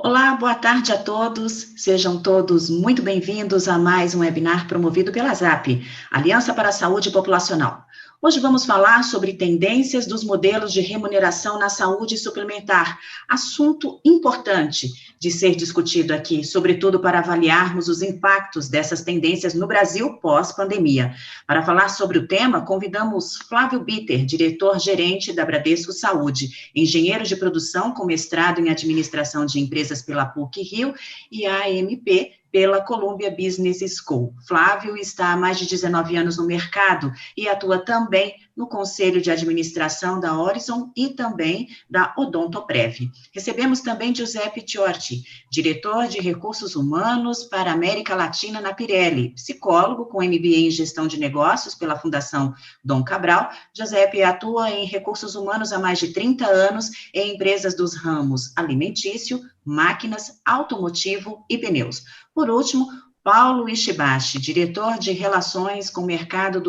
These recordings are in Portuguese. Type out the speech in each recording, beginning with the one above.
Olá, boa tarde a todos. Sejam todos muito bem-vindos a mais um webinar promovido pela ASAP, Aliança para a Saúde Populacional. Hoje vamos falar sobre tendências dos modelos de remuneração na saúde suplementar, assunto importante de ser discutido aqui, sobretudo para avaliarmos os impactos dessas tendências no Brasil pós-pandemia. Para falar sobre o tema, convidamos Flávio Bitter, diretor-gerente da Bradesco Saúde, engenheiro de produção com mestrado em administração de empresas pela PUC-Rio e AMP pela Columbia Business School. Flávio está há mais de 19 anos no mercado e atua também no Conselho de Administração da Horizon e também da Odontoprev. Recebemos também Giuseppe Ciorti, diretor de Recursos Humanos para a América Latina na Pirelli, psicólogo com MBA em Gestão de Negócios pela Fundação Dom Cabral. Giuseppe atua em Recursos Humanos há mais de 30 anos em empresas dos ramos alimentício, máquinas, automotivo e pneus. Por último, Paulo Ishibashi, diretor de Relações com o Mercado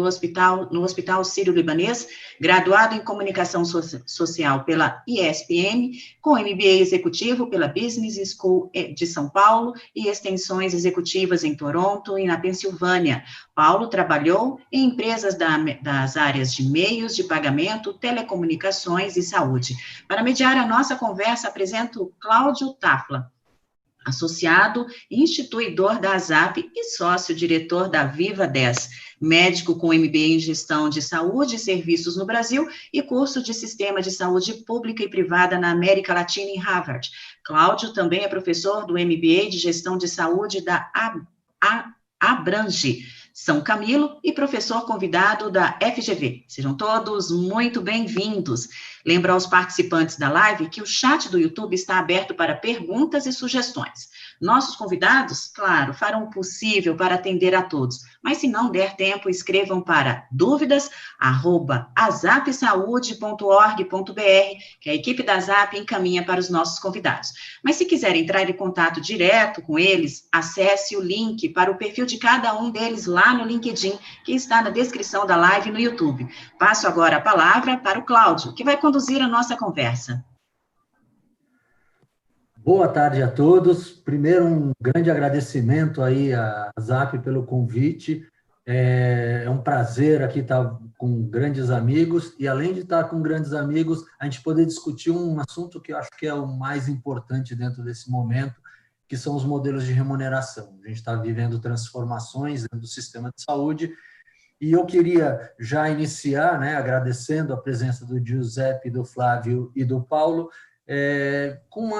no Hospital Sírio-Libanês, graduado em Comunicação Social pela ISPM, com MBA executivo pela Business School de São Paulo e extensões executivas em Toronto e na Pensilvânia. Paulo trabalhou em empresas das áreas de meios de pagamento, telecomunicações e saúde. Para mediar a nossa conversa, apresento Cláudio Tafla, associado e instituidor da ASAP e sócio-diretor da Viva 10, médico com MBA em Gestão de Saúde e Serviços no Brasil e curso de Sistema de Saúde Pública e Privada na América Latina em Harvard. Cláudio também é professor do MBA de Gestão de Saúde da Abrange São Camilo e professor convidado da FGV. Sejam todos muito bem-vindos. Lembro aos participantes da live que o chat do YouTube está aberto para perguntas e sugestões. Nossos convidados, claro, farão o possível para atender a todos, mas se não der tempo, escrevam para dúvidas@azapsaude.org.br, que a equipe da ASAP encaminha para os nossos convidados. Mas se quiser entrar em contato direto com eles, acesse o link para o perfil de cada um deles lá no LinkedIn, que está na descrição da live no YouTube. Passo agora a palavra para o Cláudio, que vai conduzir a nossa conversa. Boa tarde a todos. Primeiro, um grande agradecimento aí à ASAP pelo convite. É um prazer aqui estar com grandes amigos e, além de estar com grandes amigos, a gente poder discutir um assunto que eu acho que é o mais importante dentro desse momento, que são os modelos de remuneração. A gente está vivendo transformações dentro do sistema de saúde e eu queria já iniciar, agradecendo a presença do Giuseppe, do Flávio e do Paulo, com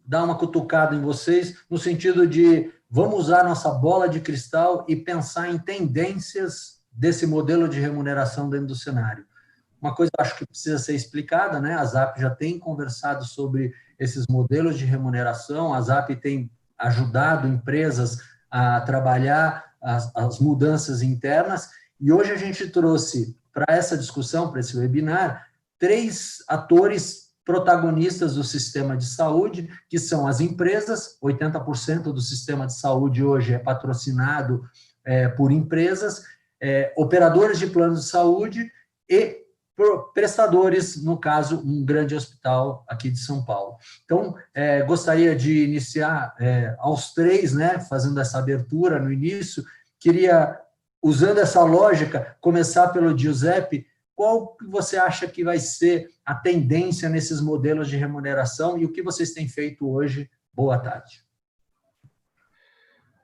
dar uma cutucada em vocês, no sentido de vamos usar nossa bola de cristal e pensar em tendências desse modelo de remuneração dentro do cenário. Uma coisa que eu acho que precisa ser explicada, a ASAP já tem conversado sobre esses modelos de remuneração, a ASAP tem ajudado empresas a trabalhar as mudanças internas, e hoje a gente trouxe para essa discussão, para esse webinar, 3 atores protagonistas do sistema de saúde, que são as empresas. 80% do sistema de saúde hoje é patrocinado por empresas, operadores de planos de saúde e prestadores, no caso, um grande hospital aqui de São Paulo. Então, gostaria de iniciar aos 3, fazendo essa abertura no início. Queria, usando essa lógica, começar pelo Giuseppe. Qual que você acha que vai ser a tendência nesses modelos de remuneração e o que vocês têm feito hoje? Boa tarde.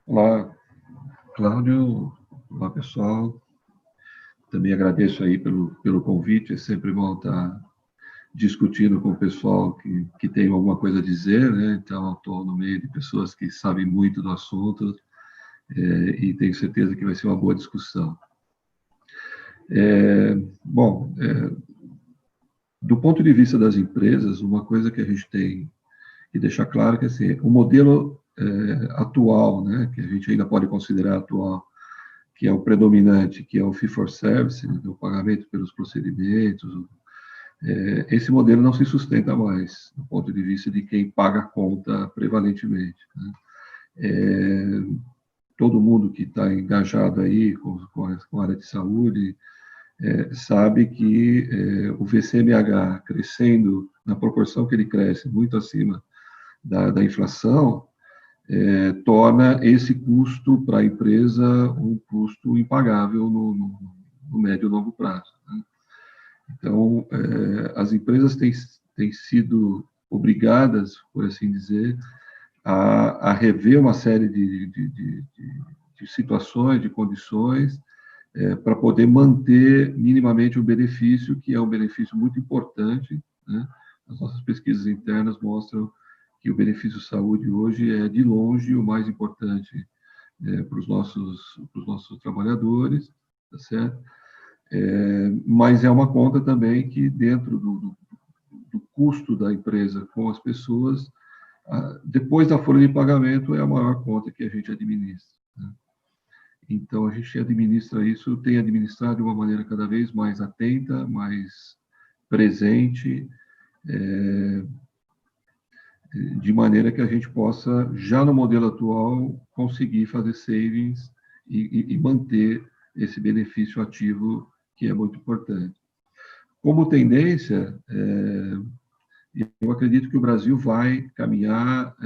Olá, Cláudio. Olá, pessoal. Também agradeço aí pelo convite. É sempre bom estar discutindo com o pessoal que tem alguma coisa a dizer, Então, estou no meio de pessoas que sabem muito do assunto e tenho certeza que vai ser uma boa discussão. Do ponto de vista das empresas, uma coisa que a gente tem que deixar claro é que assim, o modelo atual, que a gente ainda pode considerar atual, que é o predominante, que é o fee-for-service, o pagamento pelos procedimentos, esse modelo não se sustenta mais, do ponto de vista de quem paga a conta prevalentemente. Todo mundo que está engajado aí com a área de saúde sabe que o VCMH crescendo na proporção que ele cresce, muito acima da inflação, torna esse custo para a empresa um custo impagável no médio e longo prazo, né? Então, as empresas têm sido obrigadas, por assim dizer, a rever uma série de situações, de condições, para poder manter minimamente o benefício, que é um benefício muito importante, né? As nossas pesquisas internas mostram que o benefício saúde hoje é, de longe, o mais importante para os nossos trabalhadores, tá certo? Mas é uma conta também que, dentro do custo da empresa com as pessoas, depois da folha de pagamento, é a maior conta que a gente administra, né? Então, a gente administra isso, tem administrado de uma maneira cada vez mais atenta, mais presente, de maneira que a gente possa, já no modelo atual, conseguir fazer savings e manter esse benefício ativo, que é muito importante. Como tendência, eu acredito que o Brasil vai caminhar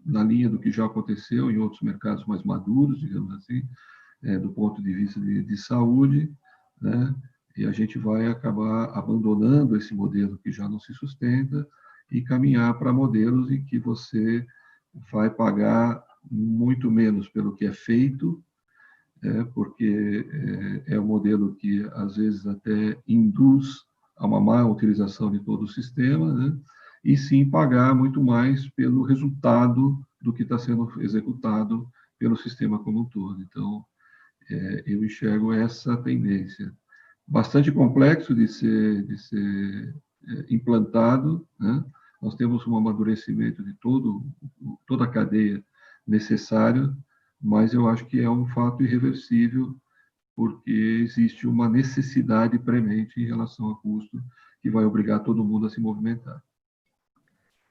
na linha do que já aconteceu em outros mercados mais maduros, digamos assim, do ponto de vista de saúde, né? E a gente vai acabar abandonando esse modelo que já não se sustenta e caminhar para modelos em que você vai pagar muito menos pelo que é feito, porque é um modelo que, às vezes, até induz a uma má utilização de todo o sistema, né? E sim pagar muito mais pelo resultado do que está sendo executado pelo sistema como um todo. Então, eu enxergo essa tendência. Bastante complexo de ser implantado, né? Nós temos um amadurecimento de toda a cadeia necessária, mas eu acho que é um fato irreversível, porque existe uma necessidade premente em relação a custo que vai obrigar todo mundo a se movimentar.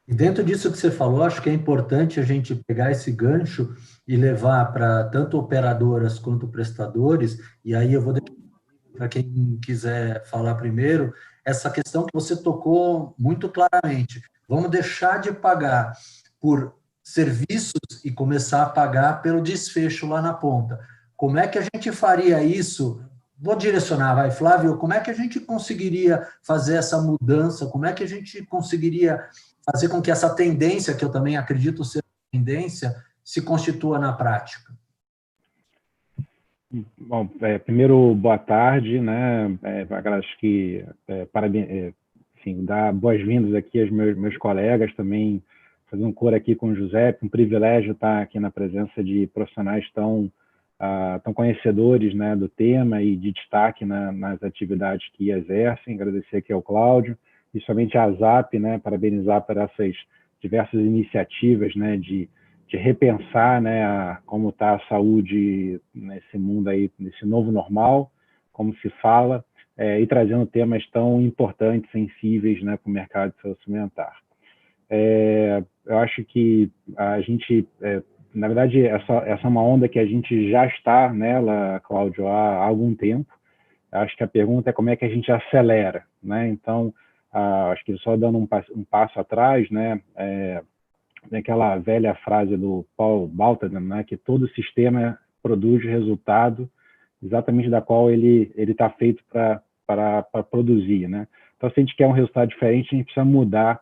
E dentro disso que você falou, acho que é importante a gente pegar esse gancho e levar para tanto operadoras quanto prestadores, e aí eu vou deixar para quem quiser falar primeiro, essa questão que você tocou muito claramente. Vamos deixar de pagar por serviços e começar a pagar pelo desfecho lá na ponta. Como é que a gente faria isso? Vou direcionar, vai, Flávio, como é que a gente conseguiria fazer essa mudança? Como é que a gente conseguiria fazer com que essa tendência, que eu também acredito ser tendência, se constitua na prática? Bom, primeiro, boa tarde, né? Acho que, enfim, dar boas-vindas aqui aos meus colegas também, fazer um coro aqui com o Giuseppe, um privilégio estar aqui na presença de profissionais tão conhecedores, né, do tema e de destaque nas atividades que exercem. Agradecer aqui ao Cláudio, e somente a ZAP, né, parabenizar por essas diversas iniciativas, né, de repensar, né, como está a saúde nesse mundo aí, nesse novo normal, como se fala, e trazendo temas tão importantes, sensíveis, né, para o mercado de saúde suplementar. Eu acho que a gente, na verdade, essa é uma onda que a gente já está nela, Cláudio, há algum tempo. Eu acho que a pergunta é como é que a gente acelera, né? Então, acho que só dando um passo atrás, né, aquela velha frase do Paul Baltadam, né, que todo sistema produz resultado exatamente da qual ele está feito para produzir, né? Então, se a gente quer um resultado diferente, a gente precisa mudar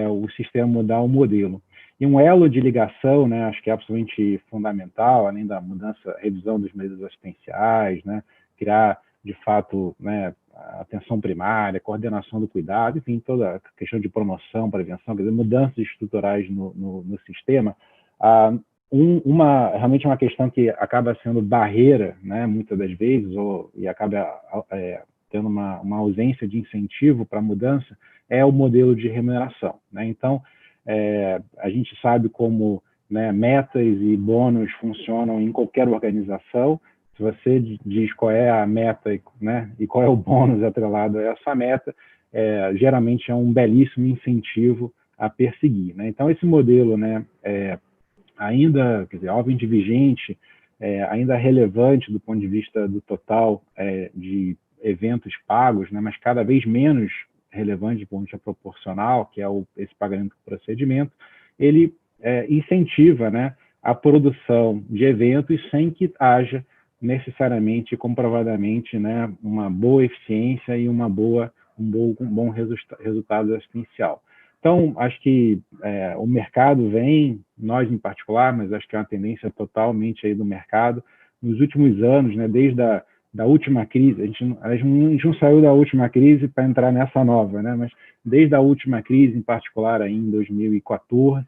o sistema, mudar o modelo. E um elo de ligação, né, acho que é absolutamente fundamental, além da mudança, revisão dos medidas assistenciais, né, criar, de fato, né, a atenção primária, coordenação do cuidado, enfim, toda a questão de promoção, prevenção, quer dizer, mudanças estruturais no sistema. Realmente uma questão que acaba sendo barreira, né, muitas das vezes, e acaba tendo uma ausência de incentivo para a mudança, é o modelo de remuneração, né? Então, a gente sabe como, né, metas e bônus funcionam em qualquer organização. Se você diz qual é a meta, né, e qual é o bônus atrelado a essa meta, geralmente é um belíssimo incentivo a perseguir, né? Então, esse modelo, né, ainda, quer dizer, obviamente vigente, ainda relevante do ponto de vista do total de eventos pagos, né, mas cada vez menos relevante do ponto de vista proporcional, que é esse pagamento por procedimento, ele incentiva, né, a produção de eventos sem que haja necessariamente, comprovadamente, né, uma boa eficiência e um bom resultado assistencial. Então, acho que o mercado vem, nós em particular, mas acho que é uma tendência totalmente aí do mercado, nos últimos anos, né, desde da última crise, a gente não saiu da última crise para entrar nessa nova, né, mas desde a última crise, em particular aí em 2014,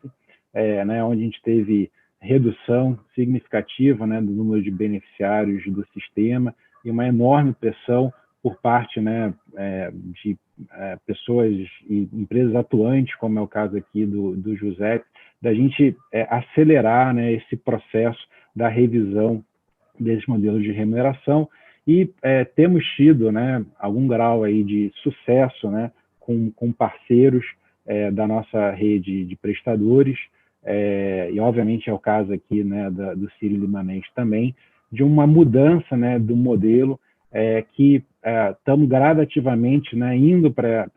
né, onde a gente teve redução significativa, né, do número de beneficiários do sistema e uma enorme pressão por parte, né, de pessoas e empresas atuantes, como é o caso aqui do José, da gente acelerar, né, esse processo da revisão desses modelos de remuneração e temos tido, né, algum grau aí de sucesso, né, com parceiros da nossa rede de prestadores, e obviamente é o caso aqui, né, do Sírio-Libanês também, de uma mudança, né, do modelo que estamos gradativamente, né, indo para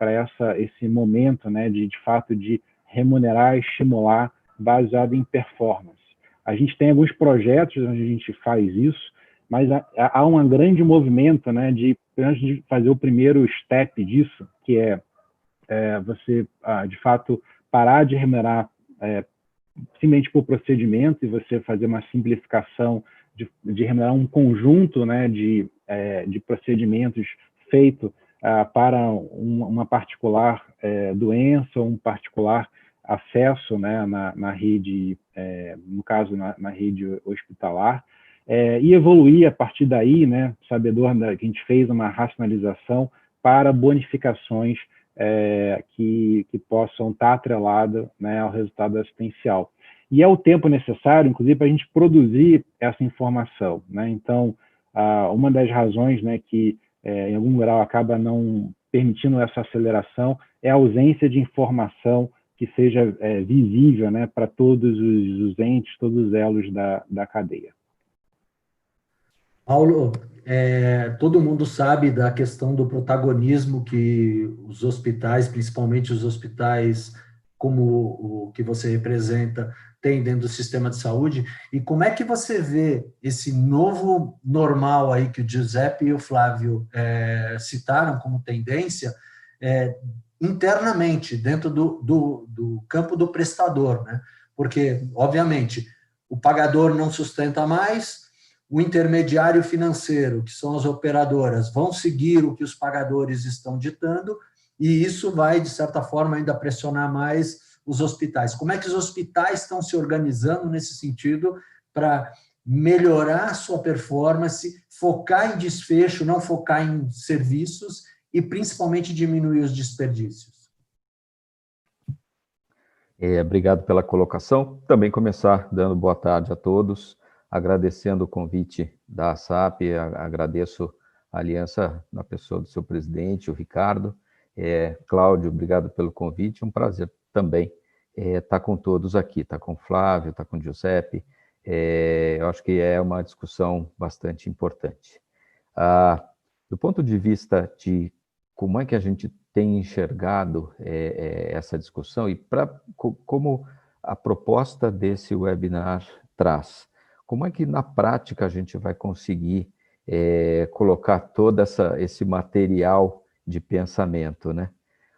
esse momento, né, de fato de remunerar e estimular baseado em performance. A gente tem alguns projetos onde a gente faz isso, mas há um grande movimento, né, de fazer o primeiro step disso, que é você, de fato, parar de remunerar simplesmente por procedimento e você fazer uma simplificação de remunerar um conjunto, né, de procedimentos feito para uma particular doença ou um particular acesso, né, na rede, no caso, na rede hospitalar, e evoluir a partir daí, né, sabedor que a gente fez uma racionalização para bonificações que possam estar atreladas, né, ao resultado assistencial. E é o tempo necessário, inclusive, para a gente produzir essa informação, né? Então, uma das razões, né, que em algum grau acaba não permitindo essa aceleração é a ausência de informação que seja visível, né, para todos os entes, todos os elos da cadeia. Paulo, todo mundo sabe da questão do protagonismo que os hospitais, principalmente os hospitais como o que você representa, têm dentro do sistema de saúde. E como é que você vê esse novo normal aí que o Giuseppe e o Flávio citaram como tendência internamente, dentro do campo do prestador, né? Porque, obviamente, o pagador não sustenta mais, o intermediário financeiro, que são as operadoras, vão seguir o que os pagadores estão ditando, e isso vai, de certa forma, ainda pressionar mais os hospitais. Como é que os hospitais estão se organizando nesse sentido para melhorar a sua performance, focar em desfecho, não focar em serviços e, principalmente, diminuir os desperdícios? Obrigado pela colocação. Também começar dando boa tarde a todos, agradecendo o convite da ASAP, agradeço a aliança na pessoa do seu presidente, o Ricardo. Cláudio, obrigado pelo convite, um prazer também estar com todos aqui, estar com o Flávio, estar com o Giuseppe. Eu acho que é uma discussão bastante importante. Do ponto de vista de como é que a gente tem enxergado essa discussão e como a proposta desse webinar traz, como é que na prática a gente vai conseguir colocar todo esse material de pensamento, né?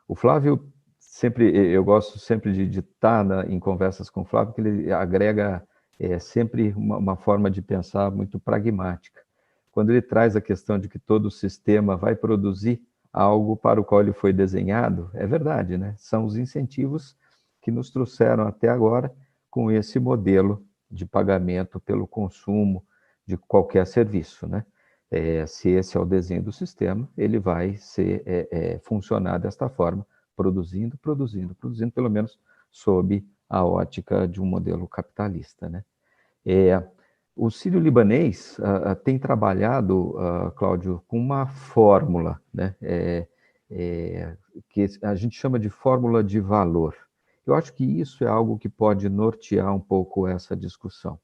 O Flávio, eu gosto sempre de estar em conversas com o Flávio, que ele agrega sempre uma forma de pensar muito pragmática. Quando ele traz a questão de que todo o sistema vai produzir algo para o qual ele foi desenhado, é verdade, né? São os incentivos que nos trouxeram até agora com esse modelo de pagamento pelo consumo de qualquer serviço, né? Se esse é o desenho do sistema, ele vai funcionar desta forma, produzindo, pelo menos sob a ótica de um modelo capitalista, né? O Sírio-Libanês tem trabalhado, Cláudio, com uma fórmula, né? Que a gente chama de fórmula de valor. Eu acho que isso é algo que pode nortear um pouco essa discussão.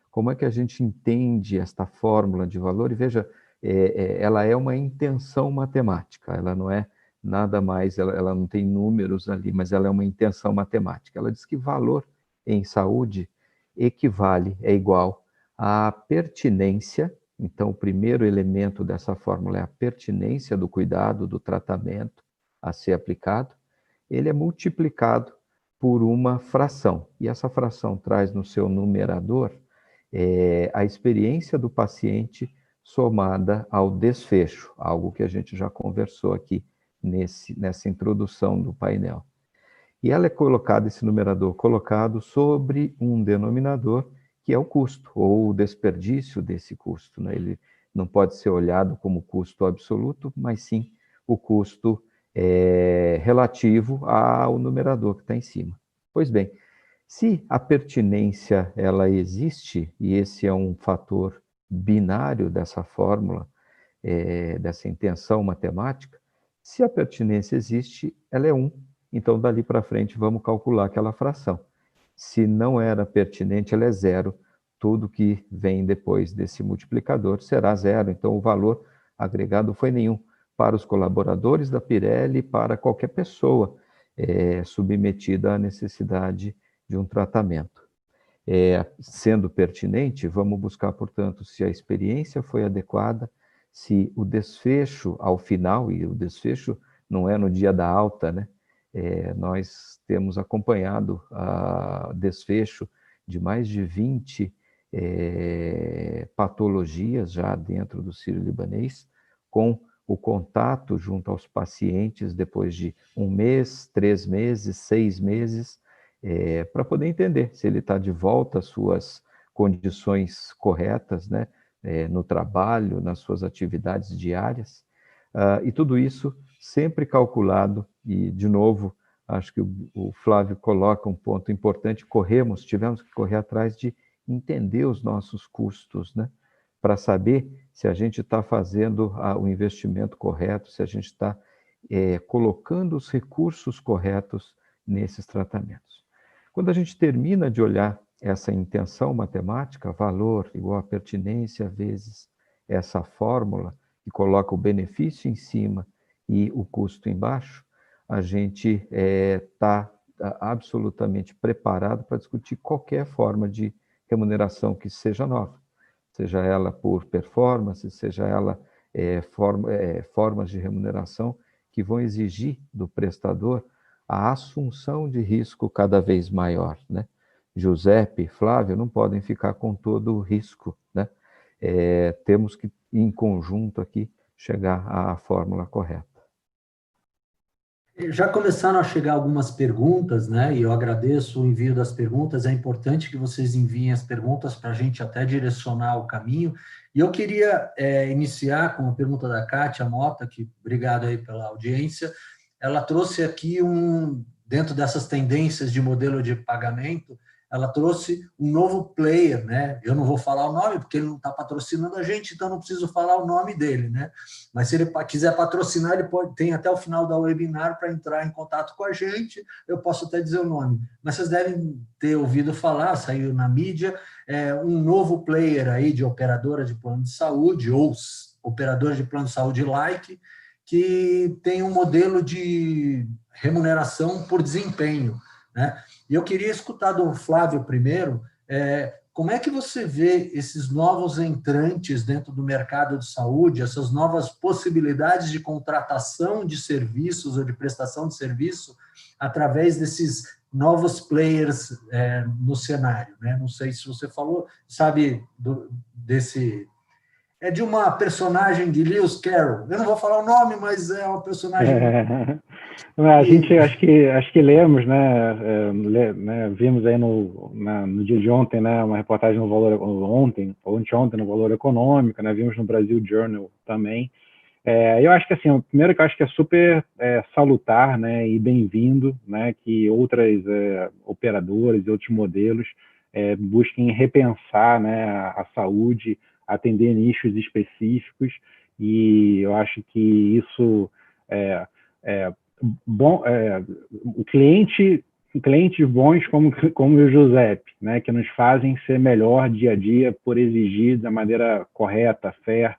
Como é que a gente entende esta fórmula de valor? E veja, ela é uma intenção matemática, ela não é nada mais, ela não tem números ali, mas ela é uma intenção matemática. Ela diz que valor em saúde equivale, é igual à pertinência. Então, o primeiro elemento dessa fórmula é a pertinência do cuidado, do tratamento a ser aplicado. Ele é multiplicado por uma fração, e essa fração traz no seu numerador a experiência do paciente somada ao desfecho, algo que a gente já conversou aqui nessa introdução do painel. E ela é colocada, esse numerador colocado sobre um denominador que é o custo, ou o desperdício desse custo, né? Ele não pode ser olhado como custo absoluto, mas sim o custo relativo ao numerador que está em cima. Pois bem, se a pertinência ela existe, e esse é um fator binário dessa fórmula, dessa intenção matemática, se a pertinência existe, ela é 1. Então, dali para frente, vamos calcular aquela fração. Se não era pertinente, ela é 0. Tudo que vem depois desse multiplicador será 0. Então, o valor agregado foi nenhum para os colaboradores da Pirelli, para qualquer pessoa submetida à necessidade de um tratamento. Sendo pertinente, vamos buscar, portanto, se a experiência foi adequada, se o desfecho ao final, e o desfecho não é no dia da alta, né? Nós temos acompanhado o desfecho de mais de 20 patologias já dentro do Sírio-Libanês, com o contato junto aos pacientes depois de 1 mês, 3 meses, 6 meses, para poder entender se ele está de volta às suas condições corretas, né? No trabalho, nas suas atividades diárias, e tudo isso sempre calculado, e de novo, acho que o Flávio coloca um ponto importante, tivemos que correr atrás de entender os nossos custos, né? Para saber se a gente está fazendo o investimento correto, se a gente está colocando os recursos corretos nesses tratamentos. Quando a gente termina de olhar essa intenção matemática, valor igual a pertinência vezes essa fórmula, que coloca o benefício em cima e o custo embaixo, a gente está absolutamente preparado para discutir qualquer forma de remuneração que seja nova, seja ela por performance, seja ela formas de remuneração que vão exigir do prestador a assunção de risco cada vez maior, né? Giuseppe e Flávio não podem ficar com todo o risco, né? Temos que, em conjunto aqui, chegar à fórmula correta. Já começaram a chegar algumas perguntas, né? E eu agradeço o envio das perguntas. É importante que vocês enviem as perguntas para a gente até direcionar o caminho. E eu queria iniciar com uma pergunta da Kátia Mota, que obrigado aí pela audiência. Ela trouxe aqui dentro dessas tendências de modelo de pagamento, ela trouxe um novo player, né? Eu não vou falar o nome, porque ele não está patrocinando a gente, então não preciso falar o nome dele, né? Mas se ele quiser patrocinar, ele tem até o final da webinar para entrar em contato com a gente, eu posso até dizer o nome. Mas vocês devem ter ouvido falar, saiu na mídia, um novo player aí de operadora de plano de saúde, ou operadora de plano de saúde like, que tem um modelo de remuneração por desempenho, né? E eu queria escutar do Flávio primeiro, como é que você vê esses novos entrantes dentro do mercado de saúde, essas novas possibilidades de contratação de serviços ou de prestação de serviço através desses novos players no cenário, né? Não sei se você sabe desse... É de uma personagem de Lewis Carroll. Eu não vou falar o nome, mas é uma personagem... A gente acho que lemos, né? Vimos aí no dia de ontem, né? Uma reportagem no Valor ontem no Valor Econômico, né? Vimos no Brasil Journal também. Eu acho que assim, o primeiro que eu acho que é super salutar, né? E bem-vindo, né? Que outras operadoras e outros modelos busquem repensar, né? A saúde, atender nichos específicos, e eu acho que isso bom, clientes bons como o Giuseppe, né, que nos fazem ser melhor dia a dia por exigir da maneira correta, fair,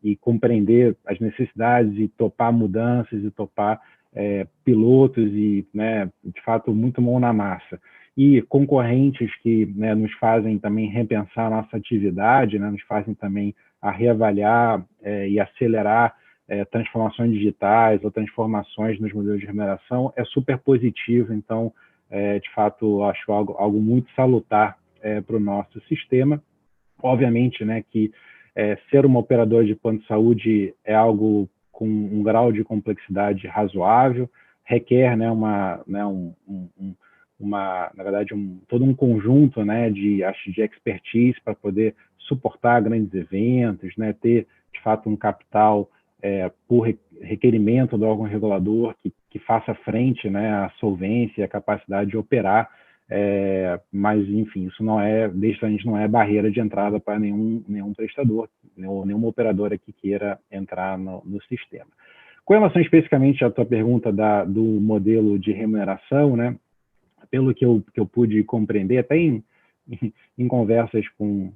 e compreender as necessidades e topar mudanças e topar pilotos e, né, de fato, muito mão na massa. E concorrentes que, né, nos fazem também repensar a nossa atividade, né, nos fazem também a reavaliar e acelerar transformações digitais ou transformações nos modelos de remuneração é super positivo. Então, de fato, acho algo muito salutar para o nosso sistema. Obviamente, né, que ser uma operadora de plano de saúde é algo com um grau de complexidade razoável, requer, né, na verdade, todo um conjunto, né, de expertise para poder suportar grandes eventos, né, ter, de fato, um capital por requerimento do órgão regulador que faça frente, né, à solvência e à capacidade de operar, mas, enfim, isso definitivamente não é barreira de entrada para nenhum prestador, ou nenhuma operadora que queira entrar no sistema. Com relação especificamente à tua pergunta do modelo de remuneração, né, pelo que eu pude compreender, até em conversas com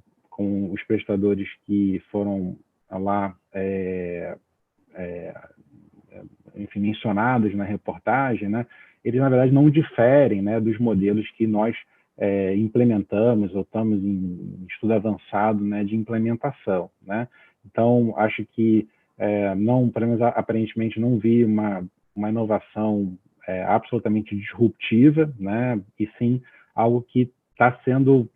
os prestadores que foram lá, enfim, mencionados na reportagem, né, eles, na verdade, não diferem, né, dos modelos que nós implementamos ou estamos em estudo avançado, né, de implementação, né? Então, acho que pelo menos aparentemente não vi uma inovação absolutamente disruptiva, né, e sim algo que está sendo,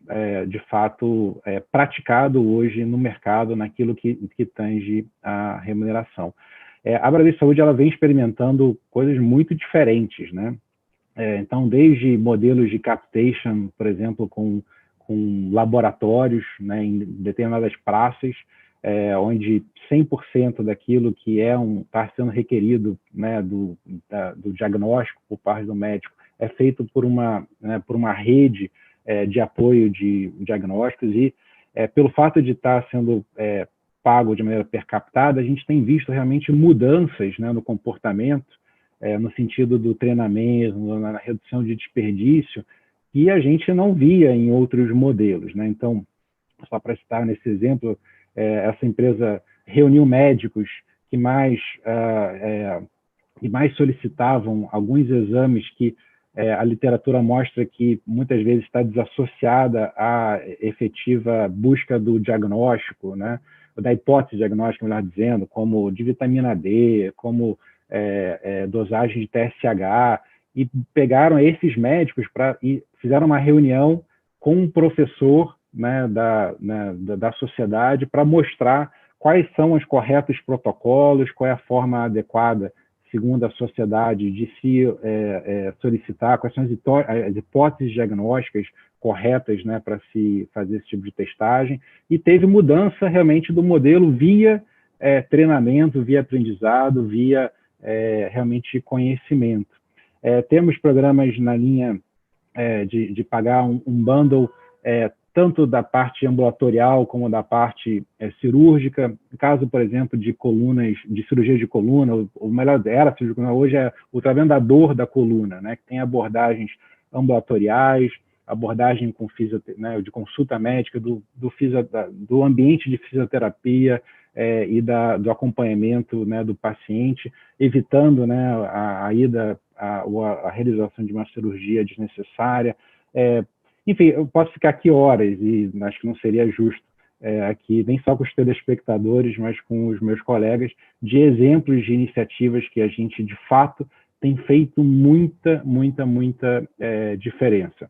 de fato, praticado hoje no mercado, naquilo que tange a remuneração. A Bradesco Saúde ela vem experimentando coisas muito diferentes, né? Então, desde modelos de capitation, por exemplo, com laboratórios, né, em determinadas praças, onde 100% daquilo que está sendo requerido, né, do diagnóstico por parte do médico é feito por uma rede de apoio de diagnósticos e, pelo fato de estar sendo pago de maneira per captada, a gente tem visto realmente mudanças, né, no comportamento, no sentido do treinamento, na redução de desperdício, que a gente não via em outros modelos, né? Então, só para citar nesse exemplo, essa empresa reuniu médicos que mais solicitavam alguns exames que a literatura mostra que muitas vezes está desassociada à efetiva busca do diagnóstico, né? Da hipótese diagnóstica, melhor dizendo, como de vitamina D, como dosagem de TSH, e pegaram esses médicos e fizeram uma reunião com um professor, né, da sociedade para mostrar quais são os corretos protocolos, qual é a forma adequada, segundo a sociedade, de se solicitar, quais são as hipóteses diagnósticas corretas, né, para se fazer esse tipo de testagem, e teve mudança realmente do modelo via treinamento, via aprendizado, via realmente conhecimento. Temos programas na linha de pagar um bundle tanto da parte ambulatorial como da parte cirúrgica. No caso, por exemplo, de colunas, de cirurgia de coluna, ou melhor, era cirurgia de coluna, hoje é o tratamento da dor da coluna, né, que tem abordagens ambulatoriais, abordagem com né, de consulta médica, do ambiente de fisioterapia e do acompanhamento, né, do paciente, evitando, né, a realização de uma cirurgia desnecessária. Enfim, eu posso ficar aqui horas e acho que não seria justo aqui, nem só com os telespectadores, mas com os meus colegas, de exemplos de iniciativas que a gente, de fato, tem feito muita diferença.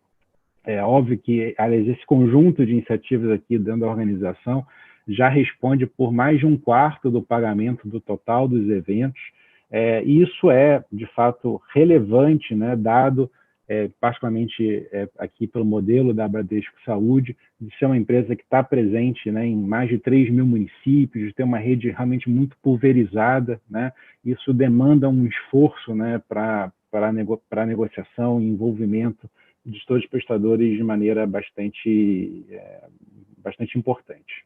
É óbvio que, aliás, esse conjunto de iniciativas aqui dentro da organização já responde por mais de 1/4 do pagamento do total dos eventos, e isso é, de fato, relevante, né, dado, particularmente aqui pelo modelo da Bradesco Saúde, de ser uma empresa que está presente, né, em mais de 3.000 municípios, de ter uma rede realmente muito pulverizada, né? Isso demanda um esforço, né, para negociação e envolvimento de todos os prestadores de maneira bastante importante.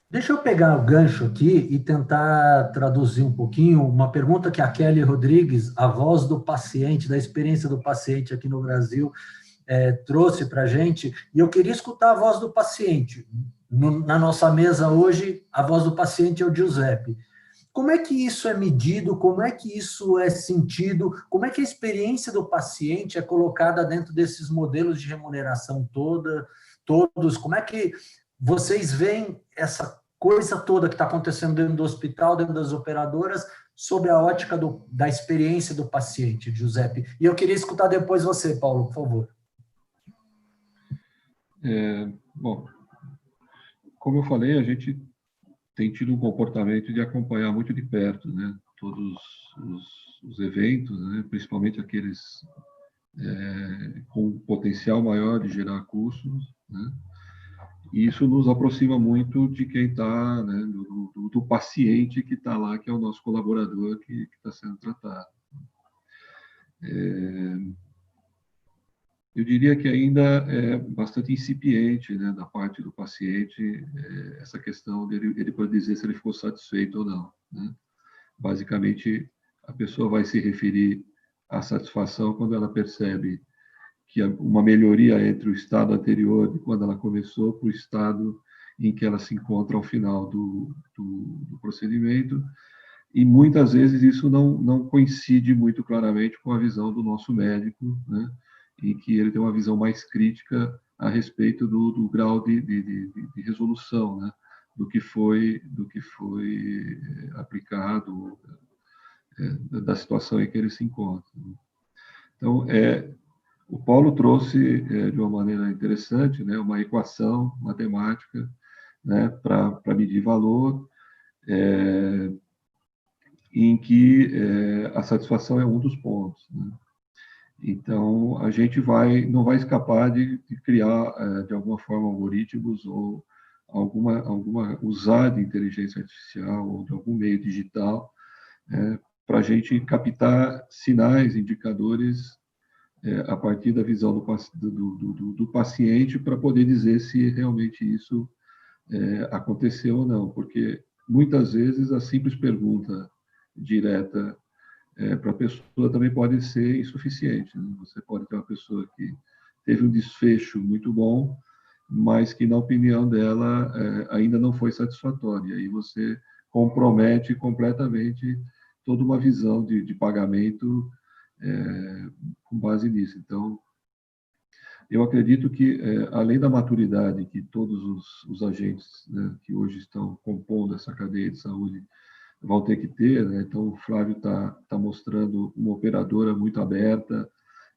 Deixa eu pegar o gancho aqui e tentar traduzir um pouquinho uma pergunta que a Kelly Rodrigues, a voz do paciente, da experiência do paciente aqui no Brasil, trouxe para a gente, e eu queria escutar a voz do paciente. na nossa mesa hoje, a voz do paciente é o Giuseppe. Como é que isso é medido? Como é que isso é sentido? Como é que a experiência do paciente é colocada dentro desses modelos de remuneração todos? Como é que vocês veem essa coisa toda que está acontecendo dentro do hospital, dentro das operadoras, sob a ótica da experiência do paciente, Giuseppe? E eu queria escutar depois você, Paulo, por favor. Bom, como eu falei, a gente tem tido um comportamento de acompanhar muito de perto, né, todos os eventos, né, principalmente aqueles com potencial maior de gerar custos, né, e isso nos aproxima muito de quem está, né, do paciente que está lá, que é o nosso colaborador que está sendo tratado. Eu diria que ainda é bastante incipiente, né, da parte do paciente, essa questão dele poder dizer se ele ficou satisfeito ou não, né? Basicamente, a pessoa vai se referir à satisfação quando ela percebe que uma melhoria entre o estado anterior, de quando ela começou, para o estado em que ela se encontra ao final do procedimento, e muitas vezes isso não coincide muito claramente com a visão do nosso médico, né? Em que ele tem uma visão mais crítica a respeito do grau de resolução, né, do que foi aplicado, da situação em que ele se encontra. Então, o Paulo trouxe de uma maneira interessante, né, uma equação matemática, né, para medir valor, em que a satisfação é um dos pontos, né? Então, a gente não vai escapar de criar, de alguma forma, algoritmos ou usar de inteligência artificial ou de algum meio digital para a gente captar sinais, indicadores a partir da visão do paciente para poder dizer se realmente isso aconteceu ou não. Porque, muitas vezes, a simples pergunta direta para a pessoa também pode ser insuficiente, né? Você pode ter uma pessoa que teve um desfecho muito bom, mas que, na opinião dela, ainda não foi satisfatória. E aí você compromete completamente toda uma visão de pagamento com base nisso. Então, eu acredito que, além da maturidade que todos os agentes, né, que hoje estão compondo essa cadeia de saúde vão ter que ter, né? Então o Flávio tá mostrando uma operadora muito aberta,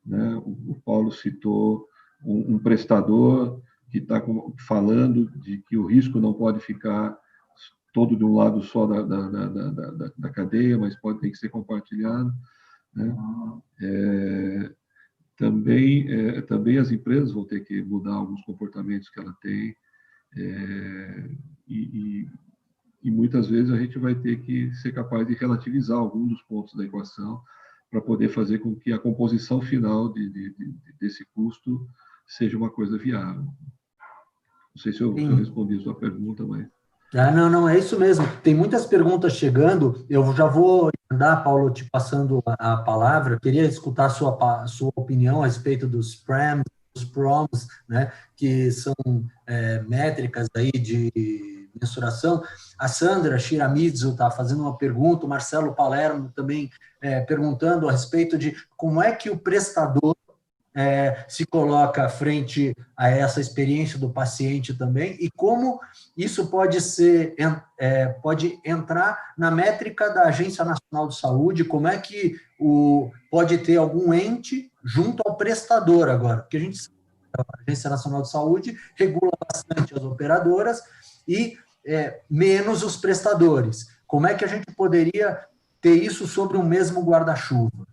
né? O Paulo citou um prestador que está falando de que o risco não pode ficar todo de um lado só da cadeia, mas ter que ser compartilhado, né? Também as empresas vão ter que mudar alguns comportamentos que ela tem, e muitas vezes a gente vai ter que ser capaz de relativizar algum dos pontos da equação para poder fazer com que a composição final desse custo seja uma coisa viável. Não sei se eu respondi a sua pergunta, mas... Não, é isso mesmo. Tem muitas perguntas chegando. Eu já vou andar, Paulo, te passando a palavra. Queria escutar a sua opinião a respeito dos PRAMs, dos PROMs, né, que são métricas aí de mensuração. A Sandra Shiramitsu está fazendo uma pergunta, o Marcelo Palermo também perguntando a respeito de como é que o prestador se coloca frente a essa experiência do paciente também e como isso pode entrar na métrica da Agência Nacional de Saúde, como é que pode ter algum ente junto ao prestador agora, porque a gente sabe que a Agência Nacional de Saúde regula bastante as operadoras e menos os prestadores. Como é que a gente poderia ter isso sobre o mesmo guarda-chuva?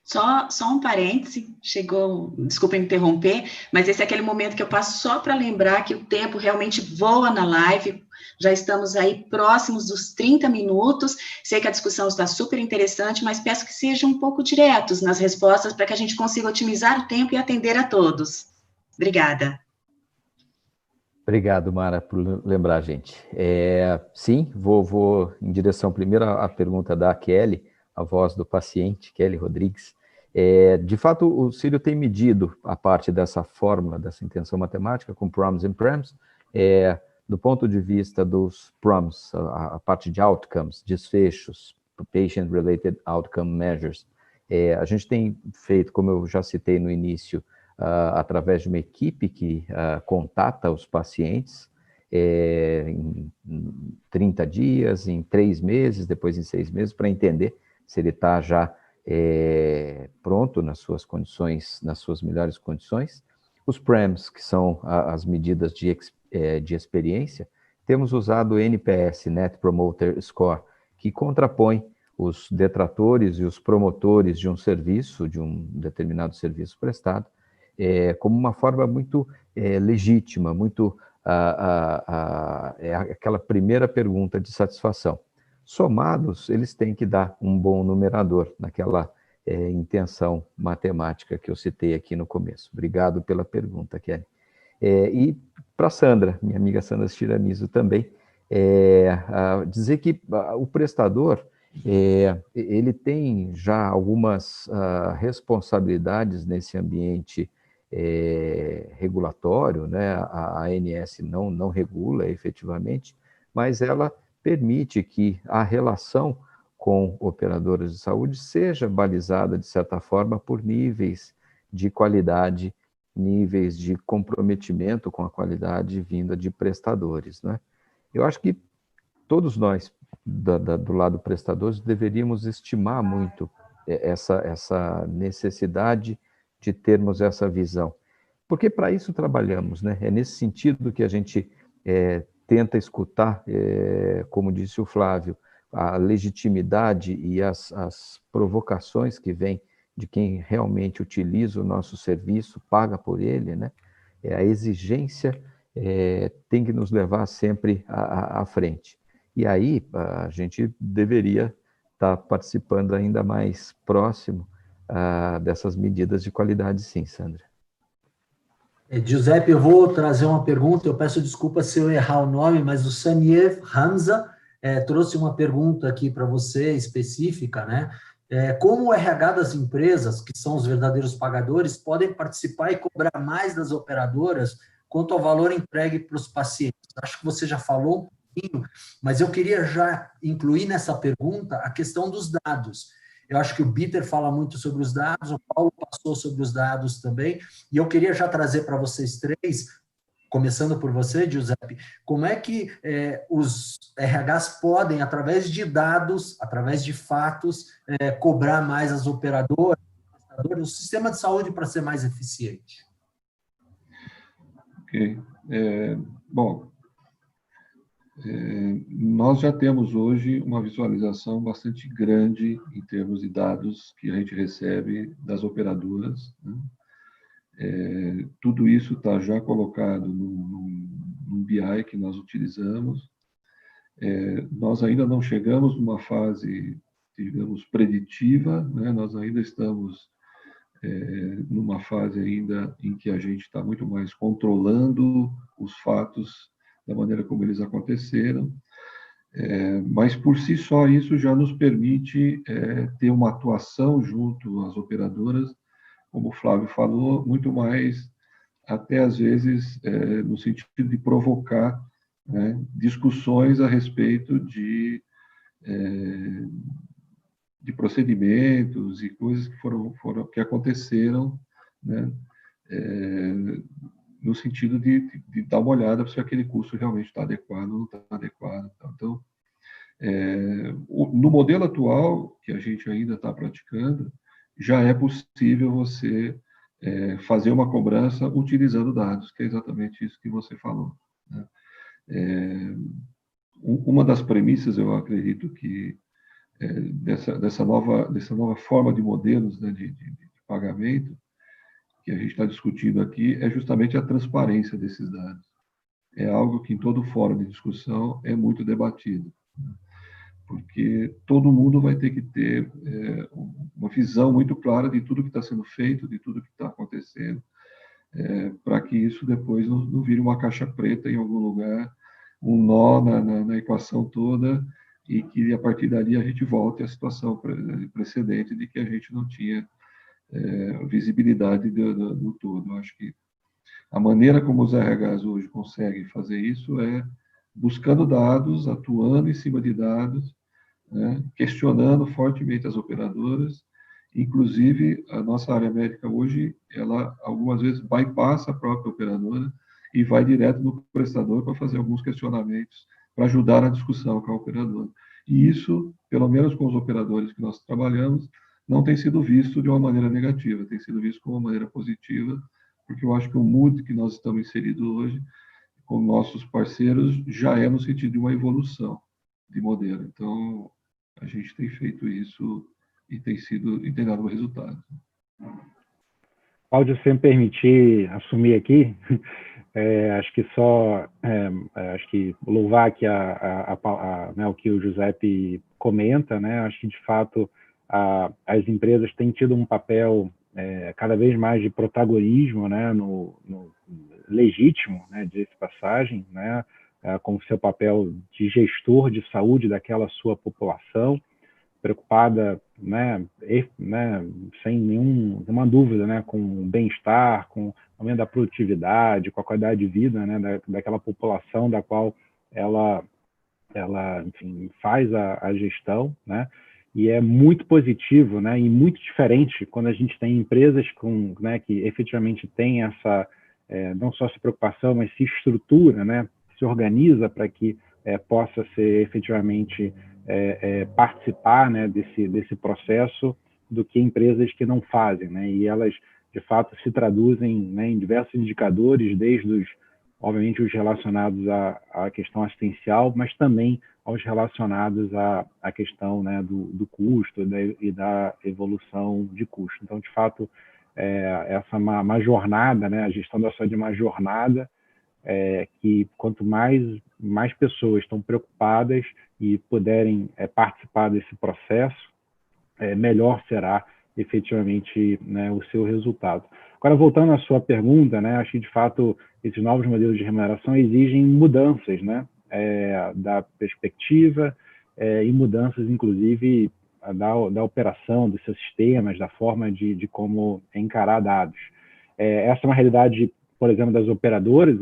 Só um parêntese, desculpa interromper, mas esse é aquele momento que eu passo só para lembrar que o tempo realmente voa na live, já estamos aí próximos dos 30 minutos, sei que a discussão está super interessante, mas peço que sejam um pouco diretos nas respostas para que a gente consiga otimizar o tempo e atender a todos. Obrigada. Obrigado, Mara, por lembrar a gente. Sim, vou em direção primeiro à pergunta da Kelly, a voz do paciente, Kelly Rodrigues. De fato, o Círio tem medido a parte dessa fórmula, dessa intenção matemática, com PROMs e PRAMs, Do ponto de vista dos PROMs, a parte de outcomes, desfechos, Patient-Related Outcome Measures, a gente tem feito, como eu já citei no início, através de uma equipe que contata os pacientes em 30 dias, em 3 meses, depois em 6 meses, para entender se ele está já pronto nas suas condições, nas suas melhores condições. Os PRAMs, que são as medidas de experiência, temos usado o NPS, Net Promoter Score, que contrapõe os detratores e os promotores de um serviço, de um determinado serviço prestado, como uma forma muito legítima, muito aquela primeira pergunta de satisfação. Somados, eles têm que dar um bom numerador naquela intenção matemática que eu citei aqui no começo. Obrigado pela pergunta, Kelly. E para a Sandra, minha amiga Sandra Tiramiso também, dizer que o prestador, ele tem já algumas responsabilidades nesse ambiente regulatório, né? A ANS não regula efetivamente, mas ela permite que a relação com operadoras de saúde seja balizada, de certa forma, por níveis de qualidade, níveis de comprometimento com a qualidade vinda de prestadores, né? Eu acho que todos nós, do lado prestadores, deveríamos estimar muito essa necessidade de termos essa visão. Porque para isso trabalhamos, né? É nesse sentido que a gente tenta escutar, como disse o Flávio, a legitimidade e as provocações que vêm de quem realmente utiliza o nosso serviço, paga por ele, né? A exigência tem que nos levar sempre à frente. E aí a gente deveria estar participando ainda mais próximo dessas medidas de qualidade, sim, Sandra. Giuseppe, eu vou trazer uma pergunta, eu peço desculpa se eu errar o nome, mas o Saniev Hamza trouxe uma pergunta aqui para você, específica, né? Como o RH das empresas, que são os verdadeiros pagadores, podem participar e cobrar mais das operadoras quanto ao valor entregue para os pacientes? Acho que você já falou um pouquinho, mas eu queria já incluir nessa pergunta a questão dos dados. Eu acho que o Bitter fala muito sobre os dados, o Paulo passou sobre os dados também, e eu queria já trazer para vocês três, começando por você, Giuseppe, como é que os RHs podem, através de dados, através de fatos, cobrar mais as operadoras, o sistema de saúde para ser mais eficiente? Ok. Bom, nós já temos hoje uma visualização bastante grande em termos de dados que a gente recebe das operadoras, né? Tudo isso está já colocado no BI que nós utilizamos. Nós ainda não chegamos numa fase, digamos, preditiva, né? Nós ainda estamos numa fase ainda em que a gente está muito mais controlando os fatos da maneira como eles aconteceram, mas por si só isso já nos permite ter uma atuação junto às operadoras, como o Flávio falou, muito mais até às vezes no sentido de provocar, né, discussões a respeito de procedimentos e coisas que aconteceram, né, no sentido de dar uma olhada se aquele curso realmente está adequado ou não está adequado. Então, no modelo atual, que a gente ainda está praticando, já é possível você fazer uma cobrança utilizando dados, que é exatamente isso que você falou, né? Uma das premissas, eu acredito que dessa nova forma de modelos, né, de pagamento que a gente está discutindo aqui é justamente a transparência desses dados. É algo que em todo fórum de discussão é muito debatido, né? Porque todo mundo vai ter que ter uma visão muito clara de tudo que está sendo feito, de tudo que está acontecendo, para que isso depois não vire uma caixa preta em algum lugar, um nó na equação toda, e que a partir dali a gente volte à situação precedente de que a gente não tinha visibilidade do todo. Eu acho que A maneira como os RHs hoje conseguem fazer isso é buscando dados, atuando em cima de dados, né, questionando fortemente as operadoras. Inclusive, a nossa área médica hoje, ela algumas vezes bypassa a própria operadora e vai direto no prestador para fazer alguns questionamentos para ajudar na discussão com a operadora. E isso, pelo menos com os operadores que nós trabalhamos, não tem sido visto de uma maneira negativa, tem sido visto como uma maneira positiva, porque eu acho que o mood que nós estamos inseridos hoje com nossos parceiros já é no sentido de uma evolução de modelo. Então, a gente tem feito isso e tem dado resultado. Cláudio, se me permitir assumir aqui, acho que acho que louvar aqui né, o que o Giuseppe comenta, né? Acho que, de fato, as empresas têm tido um papel cada vez mais de protagonismo, né, no legítimo, né, de passagem, né, com seu papel de gestor de saúde daquela sua população, preocupada, né, sem nenhuma dúvida, né, com o bem-estar, com o aumento da produtividade, com a qualidade de vida, né, daquela população da qual ela enfim, faz a gestão, né, e é muito positivo, né, e muito diferente quando a gente tem empresas né, que efetivamente têm essa, não só essa preocupação, mas se estrutura, né, se organiza para que possa ser efetivamente participar, né, desse processo, do que empresas que não fazem, né, e elas, de fato, se traduzem, né, em diversos indicadores, desde obviamente, os relacionados à questão assistencial, mas também aos relacionados à questão, né, do custo e da evolução de custo. Então, de fato, essa é uma jornada, né, a gestão da saúde é uma jornada que, quanto mais pessoas estão preocupadas e puderem participar desse processo, melhor será efetivamente, né, o seu resultado. Agora, voltando à sua pergunta, né, acho que, de fato, esses novos modelos de remuneração exigem mudanças, né, da perspectiva e mudanças, inclusive, da operação, dos seus sistemas, da forma de como encarar dados. Essa é uma realidade, por exemplo, das operadoras.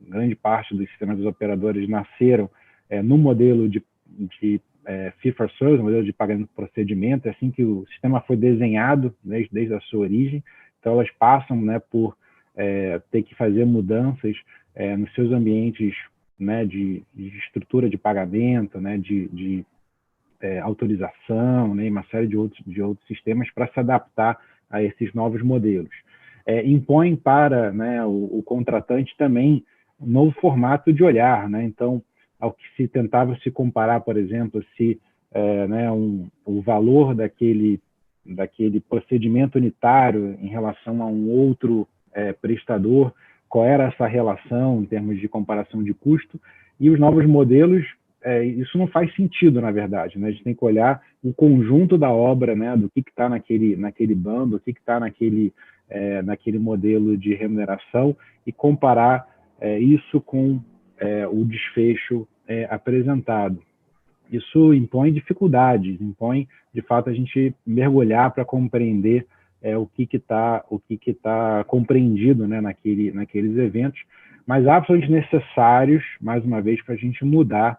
Grande parte dos sistemas das operadoras nasceram no modelo de fee for service, modelo de pagamento por procedimento. É assim que o sistema foi desenhado desde a sua origem. Então, elas passam, né, por ter que fazer mudanças nos seus ambientes, né, de estrutura de pagamento, né, de autorização, né, e uma série de outros sistemas para se adaptar a esses novos modelos. Impõe para, né, o contratante também um novo formato de olhar, né? Então, ao que se tentava se comparar, por exemplo, se né, o valor daquele procedimento unitário em relação a um outro prestador, qual era essa relação em termos de comparação de custo, e os novos modelos, isso não faz sentido, na verdade, né? A gente tem que olhar o conjunto da obra, né, do que está naquele bando, o que está naquele modelo de remuneração, e comparar isso com o desfecho apresentado. Isso impõe dificuldades, impõe, de fato, a gente mergulhar para compreender o que está compreendido, né, naqueles eventos, mas absolutamente necessários, mais uma vez, para a gente mudar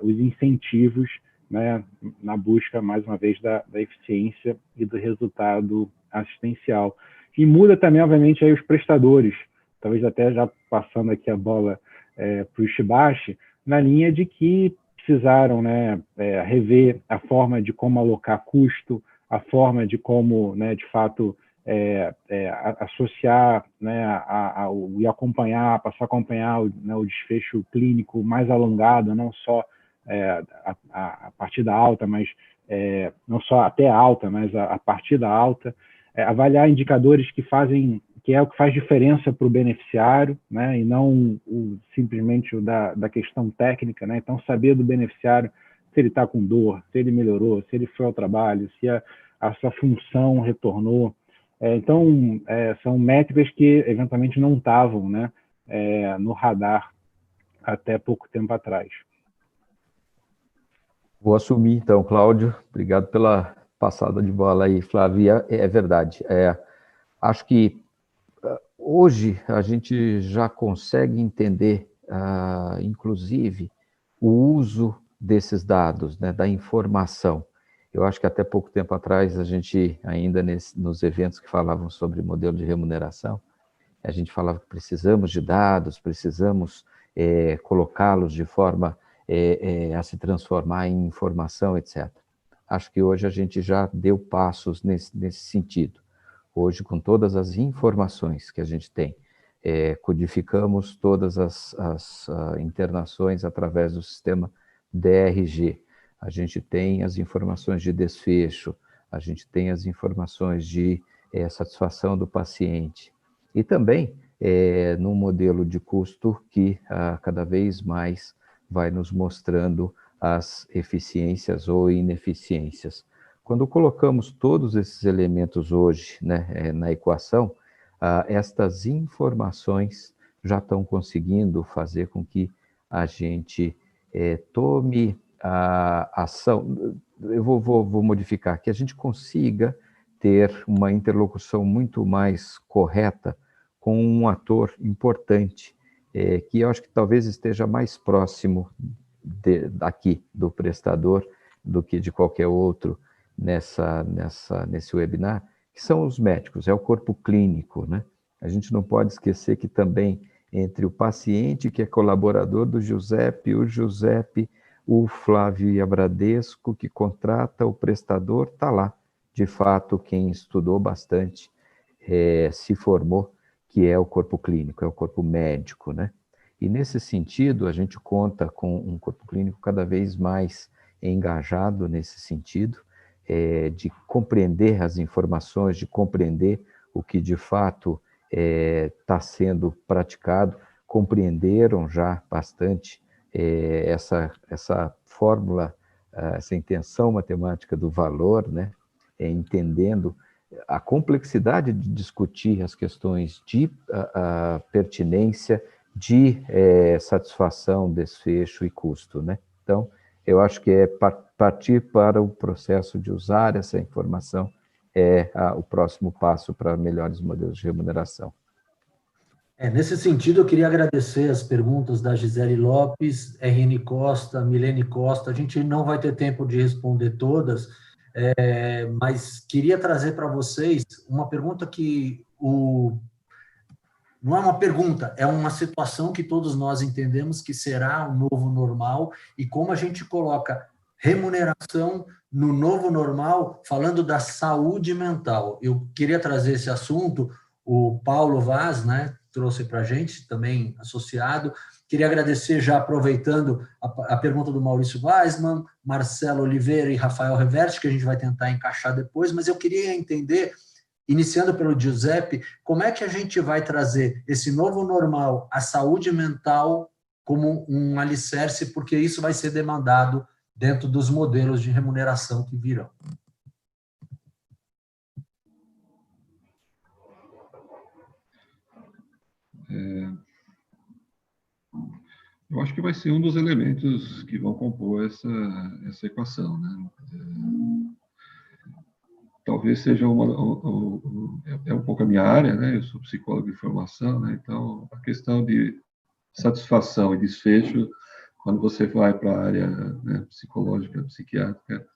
os incentivos, né, na busca, mais uma vez, da eficiência e do resultado assistencial. E muda também, obviamente, aí os prestadores, talvez até já passando aqui a bola para o Shibashi, na linha de que precisaram, né, rever a forma de como alocar custo, a forma de como, né, de fato, associar, né, e acompanhar, passar a acompanhar o desfecho clínico mais alongado, não só a partida alta, mas não só até alta, mas a partida alta, avaliar indicadores que é o que faz diferença para o beneficiário, né, e não simplesmente da questão técnica, né? Então, saber do beneficiário se ele está com dor, se ele melhorou, se ele foi ao trabalho, se a sua função retornou. Então, são métricas que, eventualmente, não estavam, né, no radar até pouco tempo atrás. Vou assumir, então, Cláudio. Obrigado pela passada de bola aí, Flávia. É verdade. Acho que Hoje, a gente já consegue entender, inclusive, o uso desses dados, né, da informação. Eu acho que até pouco tempo atrás, a gente, ainda nos eventos que falavam sobre modelo de remuneração, a gente falava que precisamos de dados, precisamos colocá-los de forma a se transformar em informação, etc. Acho que hoje a gente já deu passos nesse sentido. Hoje, com todas as informações que a gente tem, codificamos todas as internações através do sistema DRG. A gente tem as informações de desfecho, a gente tem as informações de satisfação do paciente. E também num modelo de custo que cada vez mais vai nos mostrando as eficiências ou ineficiências. Quando colocamos todos esses elementos hoje, né, na equação, estas informações já estão conseguindo fazer com que a gente tome a ação. Eu vou modificar, que a gente consiga ter uma interlocução muito mais correta com um ator importante, que eu acho que talvez esteja mais próximo daqui do prestador do que de qualquer outro nesse webinar, que são os médicos, é o corpo clínico, né? A gente não pode esquecer que também entre o paciente, que é colaborador do Giuseppe, o Flávio e a Bradesco, que contrata o prestador, está lá. De fato, quem estudou bastante, se formou, que é o corpo clínico, é o corpo médico, né? E nesse sentido, a gente conta com um corpo clínico cada vez mais engajado nesse sentido, de compreender as informações, de compreender o que de fato está sendo praticado, compreenderam já bastante essa fórmula, essa intenção matemática do valor, né? Entendendo a complexidade de discutir as questões de pertinência, de satisfação, desfecho e custo, né? Então, eu acho que partir para o processo de usar essa informação o próximo passo para melhores modelos de remuneração. Nesse sentido, eu queria agradecer as perguntas da Gisele Lopes, RN Costa, Milene Costa. A gente não vai ter tempo de responder todas, mas queria trazer para vocês uma pergunta que não é uma pergunta, é uma situação que todos nós entendemos que será o novo normal e como a gente coloca remuneração no novo normal, falando da saúde mental. Eu queria trazer esse assunto, o Paulo Vaz, né, trouxe para a gente, também associado. Queria agradecer, já aproveitando a pergunta do Maurício Weisman, Marcelo Oliveira e Rafael Reverte, que a gente vai tentar encaixar depois, mas eu queria entender, iniciando pelo Giuseppe, como é que a gente vai trazer esse novo normal, a saúde mental, como um alicerce, porque isso vai ser demandado dentro dos modelos de remuneração que virão. Eu acho que vai ser um dos elementos que vão compor essa equação, né? Talvez seja um pouco a minha área, né? Eu sou psicólogo de formação, né? Então, a questão de satisfação e desfecho, quando você vai para a área, né, psicológica, psiquiátrica,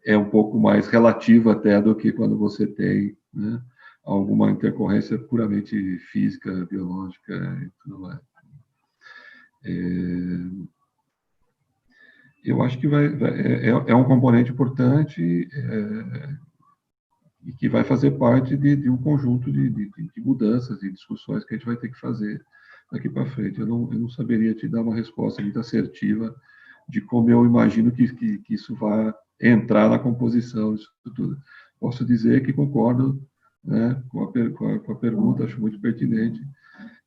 é um pouco mais relativa até do que quando você tem, né, alguma intercorrência puramente física, biológica e tudo mais. Eu acho que é um componente importante e que vai fazer parte de um conjunto de mudanças e discussões que a gente vai ter que fazer daqui para frente. Eu não saberia te dar uma resposta muito assertiva de como eu imagino que isso vai entrar na composição disso tudo. Posso dizer que concordo, né, com a pergunta, acho muito pertinente.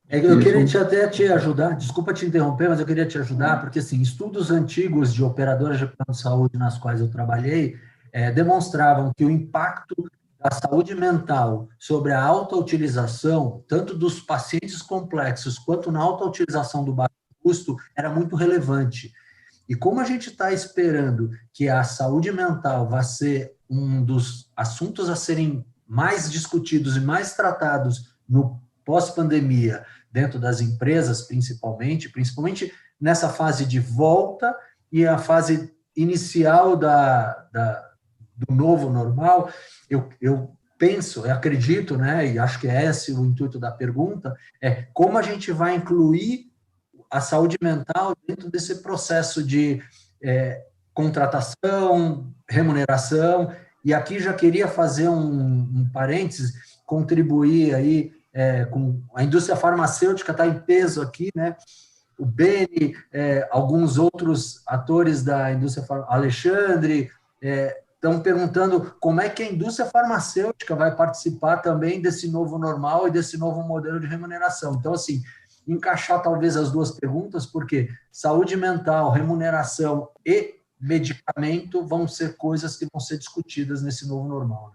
Eu queria até te ajudar, desculpa te interromper, mas eu queria te ajudar, porque assim, estudos antigos de operadoras de plano de saúde nas quais eu trabalhei demonstravam que o impacto da saúde mental sobre a alta utilização, tanto dos pacientes complexos quanto na alta utilização do baixo custo, era muito relevante. E como a gente está esperando que a saúde mental vai ser um dos assuntos a serem mais discutidos e mais tratados no pós-pandemia dentro das empresas, principalmente nessa fase de volta e a fase inicial do novo normal. Eu penso, eu acredito, né, e acho que é esse o intuito da pergunta, é como a gente vai incluir a saúde mental dentro desse processo de contratação, remuneração. E aqui já queria fazer um parênteses, contribuir aí com a indústria farmacêutica está em peso aqui, né? O Beni, alguns outros atores da indústria Alexandre, estão perguntando como é que a indústria farmacêutica vai participar também desse novo normal e desse novo modelo de remuneração. Então, assim, encaixar talvez as duas perguntas, porque saúde mental, remuneração e medicamento vão ser coisas que vão ser discutidas nesse novo normal.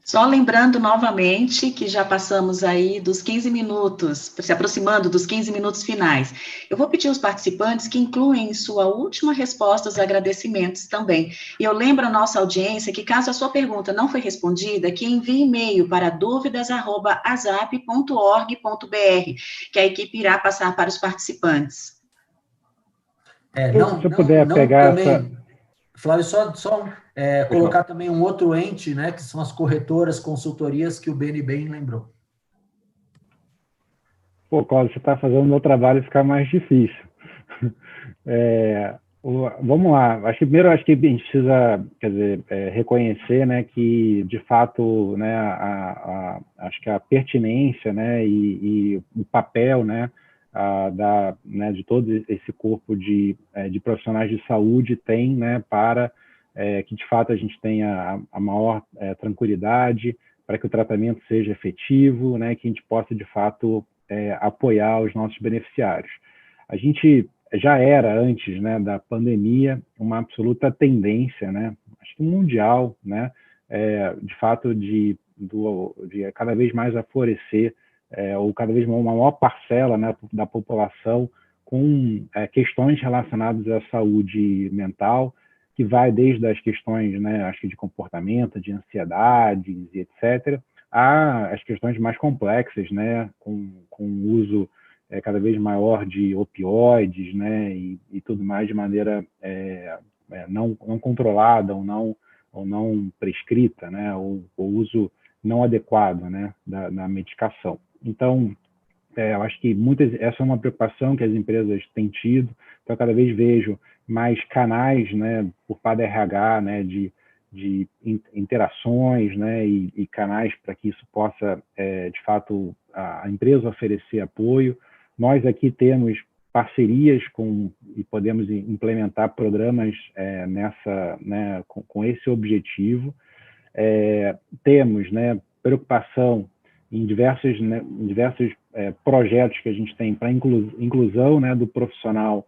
Só lembrando novamente que já passamos aí dos 15 minutos, se aproximando dos 15 minutos finais. Eu vou pedir aos participantes que incluem em sua última resposta os agradecimentos também. E eu lembro a nossa audiência que, caso a sua pergunta não foi respondida, que envie e-mail para dúvidas@asap.org.br, que a equipe irá passar para os participantes. Se eu puder pegar também, essa... Flávio, colocar também um outro ente, né, que são as corretoras, consultorias que o Beni bem lembrou. Pô, Cláudio, você está fazendo o meu trabalho ficar mais difícil. Vamos lá. Acho que primeiro a gente precisa, reconhecer, né, que de fato, né, acho que a pertinência, né, e o papel, né, de todo esse corpo de profissionais de saúde tem, né, para que de fato a gente tenha a maior tranquilidade, para que o tratamento seja efetivo, né, que a gente possa de fato apoiar os nossos beneficiários. A gente já era antes, né, da pandemia uma absoluta tendência, né, acho que mundial, né, de fato de cada vez mais aflorescer ou cada vez uma maior parcela, né, da população com questões relacionadas à saúde mental, que vai desde as questões, né, acho que de comportamento, de ansiedades e etc., às questões mais complexas, né, com o uso cada vez maior de opioides, né, e tudo mais de maneira não controlada ou não prescrita, né, ou uso não adequado, né, da medicação. Então, eu acho que essa é uma preocupação que as empresas têm tido. Então, cada vez vejo mais canais, né, por parte da RH, né, de interações, né, e canais para que isso possa, de fato, a empresa oferecer apoio. Nós aqui temos parcerias e podemos implementar programas né, com esse objetivo. Temos, né, preocupação em diversos projetos que a gente tem para inclusão, né, do profissional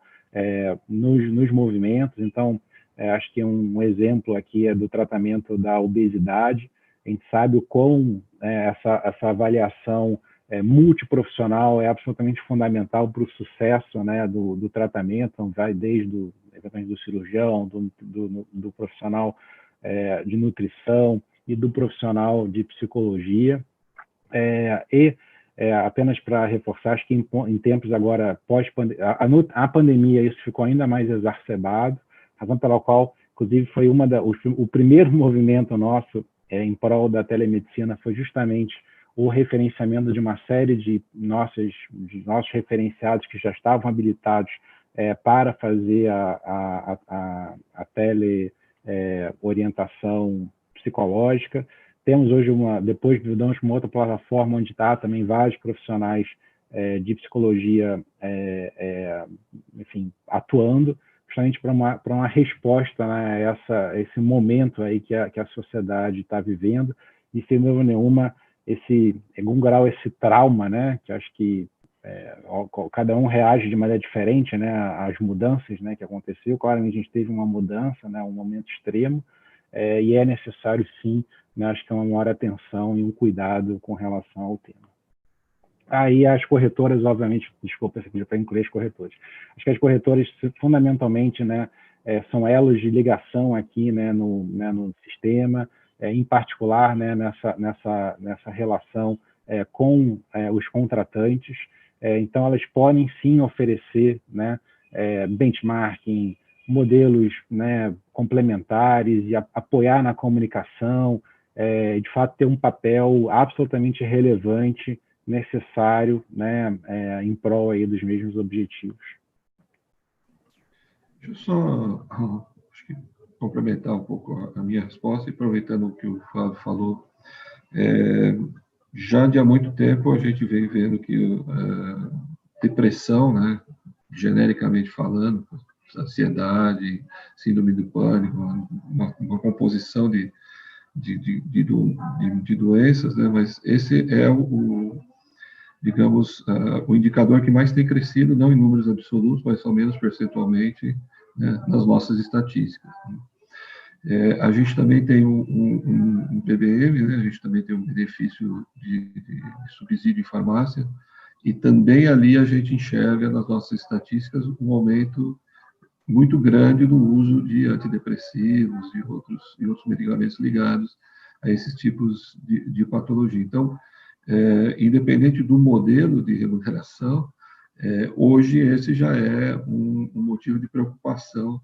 nos movimentos. Então, acho que um exemplo aqui é do tratamento da obesidade. A gente sabe o quão essa avaliação multiprofissional é absolutamente fundamental para o sucesso, né, do tratamento. Então, vai desde do cirurgião, do profissional de nutrição e do profissional de psicologia. Apenas para reforçar, acho que em tempos agora, a pandemia, isso ficou ainda mais exacerbado, razão pela qual, inclusive, foi o primeiro movimento nosso em prol da telemedicina foi justamente o referenciamento de uma série de nossos referenciados que já estavam habilitados para fazer a teleorientação psicológica. Temos hoje depois mudamos para uma outra plataforma onde está também vários profissionais de psicologia, enfim, atuando, justamente para uma resposta, né, a esse momento aí que a sociedade está vivendo, e sem dúvida nenhuma, em algum grau, esse trauma, né, que acho que cada um reage de maneira diferente, né, às mudanças, né, que aconteceu. Claramente a gente teve uma mudança, né, um momento extremo, e é necessário sim, né, acho que uma maior atenção e um cuidado com relação ao tema. Aí as corretoras, obviamente, desculpa, esse aqui para incluir as corretoras. Acho que as corretoras, fundamentalmente, né, são elos de ligação aqui, né, no sistema, em particular, né, nessa relação com os contratantes. Então, elas podem sim oferecer, né, benchmarking, modelos, né, complementares e apoiar na comunicação, de fato ter um papel absolutamente relevante, necessário, né, em prol aí dos mesmos objetivos. Deixa eu só acho que complementar um pouco a minha resposta, e aproveitando o que o Flávio falou. Já de há muito tempo a gente vem vendo que depressão, né, genericamente falando, ansiedade, síndrome do pânico, uma composição de doenças, né, mas esse é digamos, o indicador que mais tem crescido, não em números absolutos, mas ao menos percentualmente, né, nas nossas estatísticas. A gente também tem um PBM, né? A gente também tem um benefício de subsídio em farmácia, e também ali a gente enxerga nas nossas estatísticas um aumento muito grande do uso de antidepressivos e outros medicamentos ligados a esses tipos de patologia. Então, independente do modelo de remuneração, hoje esse já é um motivo de preocupação,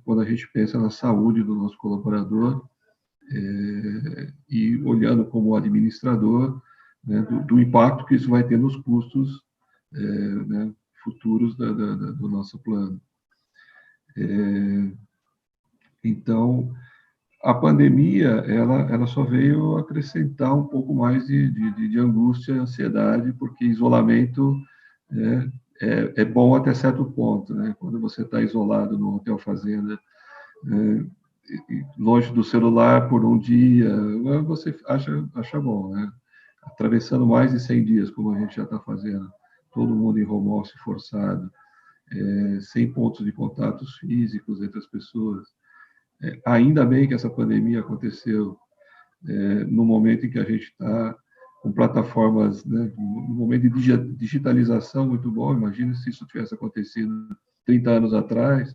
quando a gente pensa na saúde do nosso colaborador, e olhando como administrador, né, do impacto que isso vai ter nos custos, né, futuros do nosso plano. Então, a pandemia, ela só veio acrescentar um pouco mais de angústia e ansiedade, porque isolamento é bom até certo ponto, né? Quando você está isolado no hotel fazenda, longe do celular por um dia, você acha bom, né? Atravessando mais de 100 dias, como a gente já está fazendo, todo mundo em home office forçado, sem pontos de contatos físicos entre as pessoas. Ainda bem que essa pandemia aconteceu no momento em que a gente está com plataformas, né, no momento de digitalização muito bom. Imagina se isso tivesse acontecido 30 anos atrás,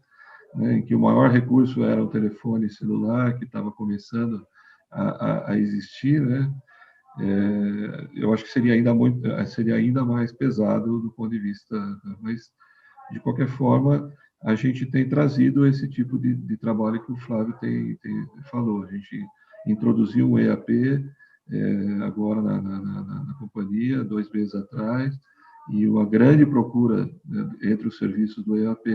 né, em que o maior recurso era o telefone celular, que estava começando a existir, né? Eu acho que seria ainda mais pesado do ponto de vista, mas, de qualquer forma, a gente tem trazido esse tipo de trabalho que o Flávio falou. A gente introduziu um EAP agora na companhia, 2 meses atrás, e uma grande procura, né, entre os serviços do EAP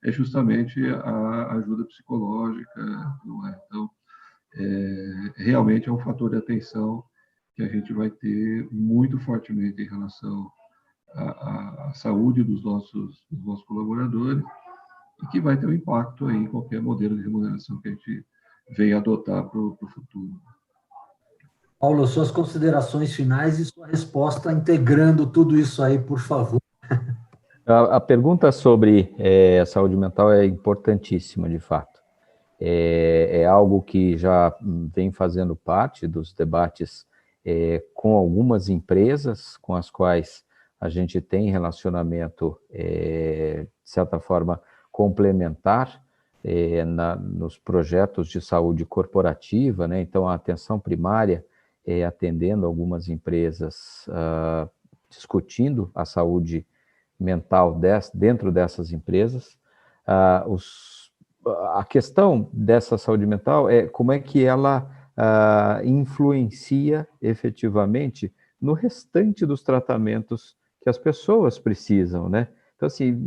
é justamente a ajuda psicológica. Não é? Então, realmente é um fator de atenção que a gente vai ter muito fortemente em relação à saúde dos nossos colaboradores, e que vai ter um impacto aí em qualquer modelo de remuneração que a gente venha adotar para o futuro. Paulo, suas considerações finais e sua resposta integrando tudo isso aí, por favor. A pergunta sobre a saúde mental é importantíssima, de fato. É algo que já vem fazendo parte dos debates com algumas empresas com as quais a gente tem relacionamento, de certa forma, complementar nos projetos de saúde corporativa, né? Então, a atenção primária atendendo algumas empresas, discutindo a saúde mental dentro dessas empresas. A questão dessa saúde mental é como é que ela influencia efetivamente no restante dos tratamentos que as pessoas precisam, né? Então, assim,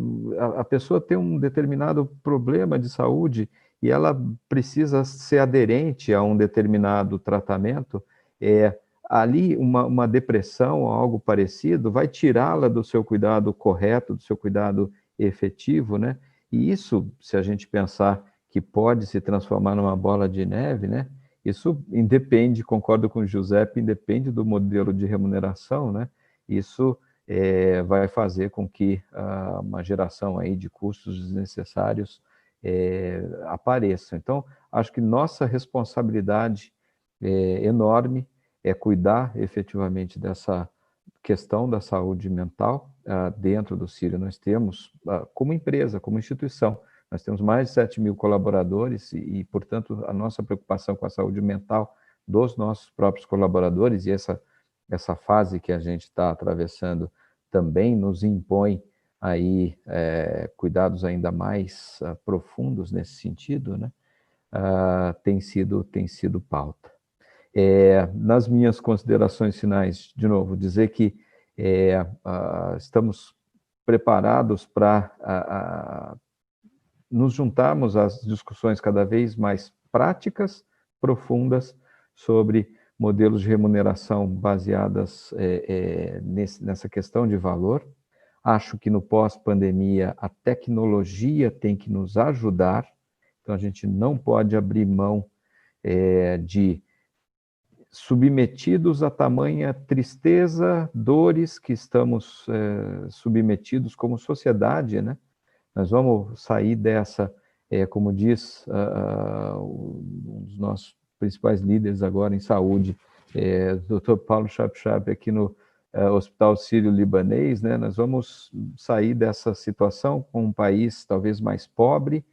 a pessoa tem um determinado problema de saúde e ela precisa ser aderente a um determinado tratamento. Ali uma depressão ou algo parecido vai tirá-la do seu cuidado correto, do seu cuidado efetivo, né? E isso, se a gente pensar que pode se transformar numa bola de neve, né? Isso independe, concordo com o Giuseppe, independe do modelo de remuneração, né? Isso vai fazer com que uma geração aí de custos desnecessários apareça. Então, acho que nossa responsabilidade enorme é cuidar efetivamente dessa questão da saúde mental dentro do Círio. Nós temos, como empresa, como instituição, nós temos mais de 7 mil colaboradores e, portanto, a nossa preocupação com a saúde mental dos nossos próprios colaboradores, e essa essa fase que a gente está atravessando também nos impõe aí cuidados ainda mais profundos nesse sentido, né? Tem sido pauta. Nas minhas considerações finais, de novo, dizer que estamos preparados para nos juntarmos às discussões cada vez mais práticas, profundas, sobre modelos de remuneração baseadas nessa questão de valor. Acho que no pós-pandemia a tecnologia tem que nos ajudar, então a gente não pode abrir mão de submetidos a tamanha tristeza, dores que estamos submetidos como sociedade, né? Nós vamos sair dessa, como diz um dos nossos principais líderes agora em saúde, o Dr. Paulo Chap aqui no Hospital Sírio-Libanês, né? Nós vamos sair dessa situação com um país talvez mais pobre,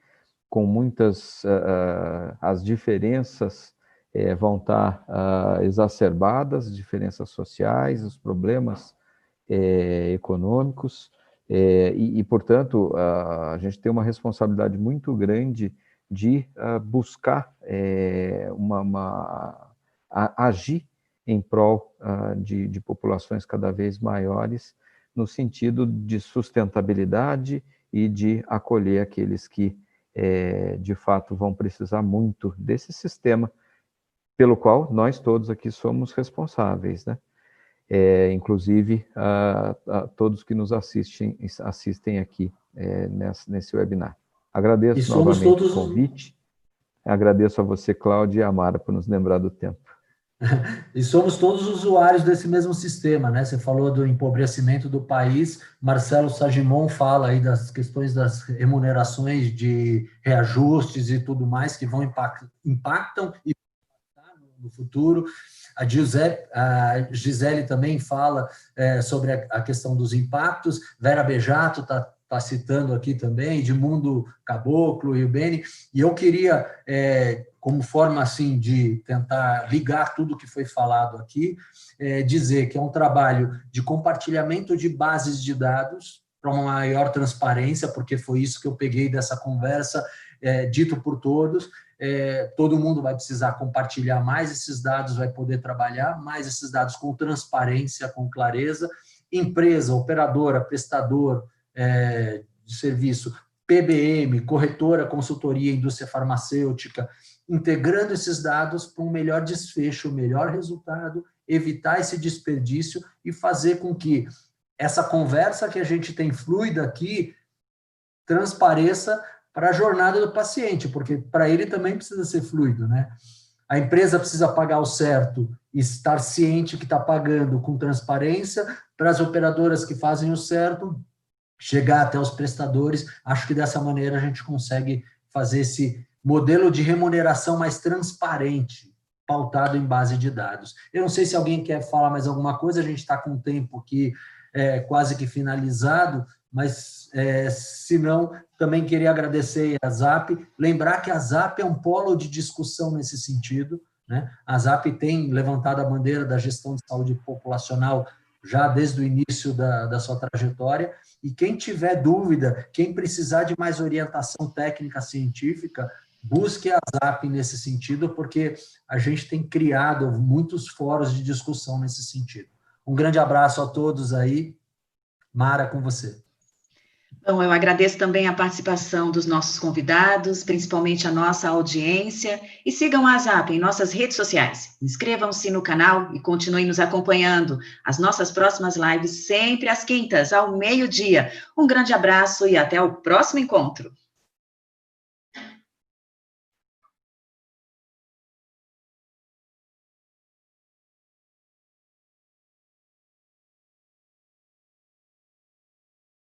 com muitas, as diferenças vão estar exacerbadas, diferenças sociais, os problemas econômicos, portanto, a gente tem uma responsabilidade muito grande de buscar agir em prol de populações cada vez maiores, no sentido de sustentabilidade e de acolher aqueles que, de fato, vão precisar muito desse sistema, pelo qual nós todos aqui somos responsáveis, né? Inclusive todos que nos assistem aqui nesse webinar. Agradeço novamente o convite, agradeço a você, Cláudia, e a Mara, por nos lembrar do tempo. E somos todos usuários desse mesmo sistema, né? Você falou do empobrecimento do país, Marcelo Sagimon fala aí das questões das remunerações, de reajustes e tudo mais, que vão impactam e no futuro. A Gisele também fala sobre a questão dos impactos. Vera Bejato está citando aqui também, Edmundo Caboclo e o Beni. E eu queria, como forma assim de tentar ligar tudo que foi falado aqui, dizer que é um trabalho de compartilhamento de bases de dados para uma maior transparência, porque foi isso que eu peguei dessa conversa, dito por todos. Todo mundo vai precisar compartilhar mais esses dados, vai poder trabalhar mais esses dados com transparência, com clareza. Empresa, operadora, prestador de serviço, PBM, corretora, consultoria, indústria farmacêutica, integrando esses dados para um melhor desfecho, um melhor resultado, evitar esse desperdício e fazer com que essa conversa que a gente tem fluida aqui transpareça para a jornada do paciente, porque para ele também precisa ser fluido, né? A empresa precisa pagar o certo e estar ciente que está pagando com transparência, para as operadoras que fazem o certo, chegar até os prestadores. Acho que dessa maneira a gente consegue fazer esse modelo de remuneração mais transparente, pautado em base de dados. Eu não sei se alguém quer falar mais alguma coisa, a gente está com o tempo aqui quase que finalizado, mas se não, também queria agradecer a ZAP, lembrar que a ZAP é um polo de discussão nesse sentido, né? A ZAP tem levantado a bandeira da gestão de saúde populacional já desde o início da sua trajetória, e quem tiver dúvida, quem precisar de mais orientação técnica científica, busque a ZAP nesse sentido, porque a gente tem criado muitos fóruns de discussão nesse sentido. Um grande abraço a todos aí. Mara, com você. Bom, eu agradeço também a participação dos nossos convidados, principalmente a nossa audiência, e sigam a ZAP em nossas redes sociais. Inscrevam-se no canal e continuem nos acompanhando. As nossas próximas lives sempre às quintas, ao meio-dia. Um grande abraço e até o próximo encontro.